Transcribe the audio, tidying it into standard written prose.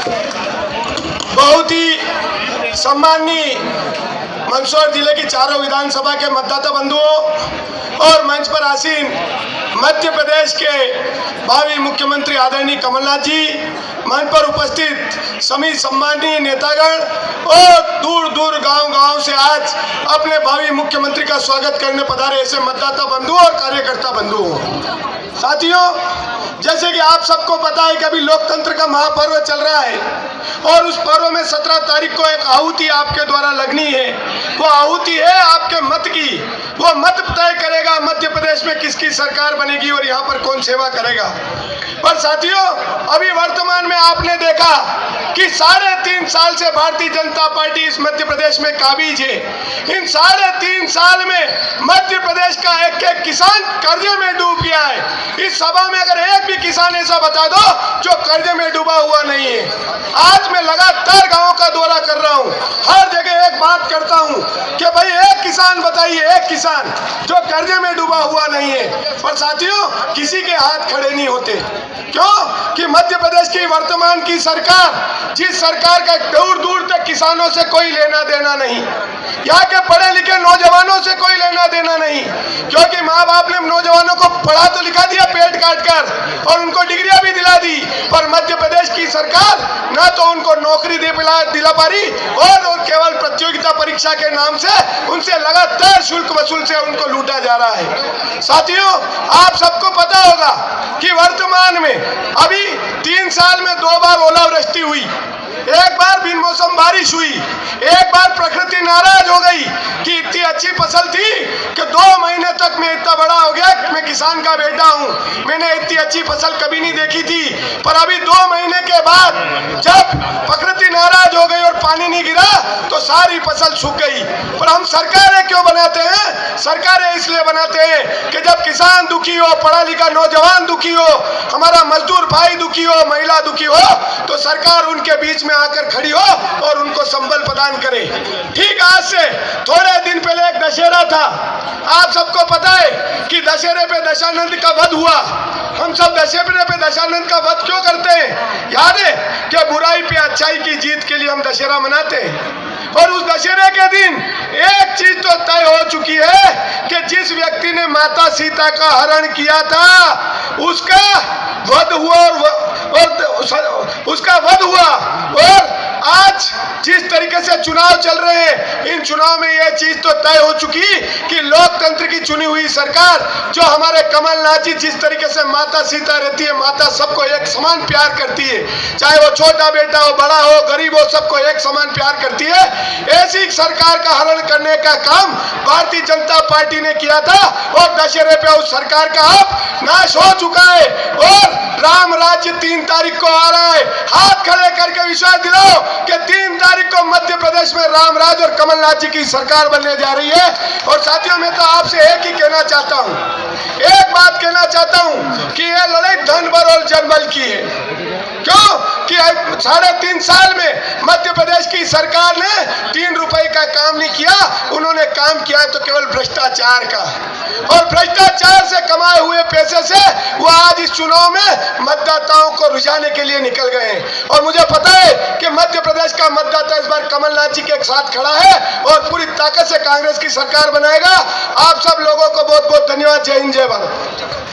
बहुत ही सम्माननीय मंदसौर जिले की चारों विधानसभा के मतदाता बंधुओं और मंच पर आसीन मध्य प्रदेश के भावी मुख्यमंत्री आदरणीय कमलनाथ जी, मंच पर उपस्थित सभी सम्माननीय नेतागण और दूर दूर गांव-गांव से आज अपने भावी मुख्यमंत्री का स्वागत करने पधारे ऐसे मतदाता बंधुओं और कार्यकर्ता बंधुओं। साथियों, जैसे कि आप सबको पता है कि अभी लोकतंत्र का महापर्व चल रहा है और उस पर्व में 17 तारीख को एक आहुति आपके द्वारा लगनी है। वो आहुति है आपके मत की। वो मत तय करेगा मध्य प्रदेश में किसकी सरकार बनेगी और यहाँ पर कौन सेवा करेगा। पर साथियों, अभी वर्तमान में आपने देखा कि 3.5 साल से भारतीय जनता पार्टी इस मध्य प्रदेश में काबिज है। इन 3.5 साल में मध्य प्रदेश का एक किसान कर्जे में डूब गया है। इस सभा में अगर एक भी किसान ऐसा बता दो जो कर्जे में डूबा हुआ नहीं है। आज मैं लगातार गांवों का दौरा कर रहा हूं, हर जगह एक बात करता हूं कि भाई एक किसान बताइए, एक किसान जो कर्जे में डूबा हुआ नहीं है। पर साथियों, किसी के हाथ खड़े नहीं होते। क्यों? कि मध्य प्रदेश की वर्तमान की सरकार, जिस सरकार का दूर दूर तक किसानों से कोई लेना देना नहीं, यहाँ के पढ़े लिखे नौजवानों से कोई लेना देना नहीं, क्योंकि माँ बाप ने नौजवानों को पढ़ा तो लिखा दिया पेट काट कर और उनको डिग्रियां भी दिला दी, पर मध्य प्रदेश की सरकार ना तो उनको नौकरी दिला पा रही और केवल प्रतियोगिता परीक्षा के नाम से उनसे लगातार शुल्क वसूल से उनको लूटा जा रहा है। साथियों, आप सबको पता होगा कि वर्तमान में अभी 3 साल में 2 बार ओलावृष्टि हुई, एक बार बिन मौसम बारिश हुई, एक बार प्रकृति नाराज हो गई कि इतनी अच्छी फसल थी कि 2 महीने तक मैं इतना बड़ा हो गया, मैं किसान का बेटा हूं, मैंने इतनी अच्छी फसल कभी नहीं देखी थी। पर अभी 2 महीने के बाद जब प्रकृति नाराज हो गई और पानी नहीं गिरा तो सारी फसल सूख गई। पर हम सरकारें क्यों बनाते हैं? सरकारें इसलिए बनाते हैं कि जब किसान दुखी हो, पढ़ा लिखा नौजवान दुखी हो, हमारा मजदूर भाई दुखी हो, महिला दुखी हो, तो सरकार उनके बीच में आकर खड़ी हो और उनको संबल प्रदान करे। ठीक आज से थोड़े दिन पहले एक दशहरा था। आप सबको पता है कि दशहरे पे दशानंद का वध हुआ। हम सब दशहरे पे दशानंद का वध क्यों करते हैं? याद है कि बुराई पे अच्छाई की जीत के लिए हम दशहरा मनाते हैं। और उस दशहरे के दिन एक चीज तो तय हो चुकी है कि जिस व्यक्ति ने माता सीता का हरण किया था उसका वध हुआ और आज जिस तरीके से चुनाव चल रहे हैं, इन चुनाव में यह चीज तो तय हो चुकी कि लोकतंत्र की चुनी हुई सरकार जो हमारे कमलनाथ जी जिस तरीके से माता सीता रहती है, माता सबको एक समान प्यार करती है, चाहे वो छोटा बेटा हो, बड़ा हो, गरीब हो, सबको एक समान प्यार करती है। ऐसी सरकार का हरण करने का काम भारतीय जनता पार्टी ने किया था और दशहरे पे उस सरकार का अब नाश हो चुका है और राम राज्य 3 तारीख को आ रहा है। हाथ खड़े करके विश्वास दिलाओ कि 3 तारीख को मध्य प्रदेश में रामराज और कमलनाथ जी की सरकार बनने जा रही है। और साथियों, मैं तो आपसे एक ही कहना चाहता हूं, एक बात कहना चाहता हूं कि यह लड़ाई धन बल और जनबल की है। क्यों? कि 3.5 साल में मध्य प्रदेश की सरकार ने 3 रुपए का काम नहीं किया, उन्होंने काम किया है तो केवल भ्रष्टाचार का, और भ्रष्टाचार से कमाए हुए पैसे से वो आज इस चुनाव में मतदाताओं को रुझाने के लिए निकल गए हैं। और मुझे पता है कि मध्य प्रदेश का मतदाता इस बार कमलनाथ जी के साथ खड़ा है और पूरी ताकत से कांग्रेस की सरकार बनाएगा। आप सब लोगों को बहुत बहुत धन्यवाद। जय हिंद, जय भारत।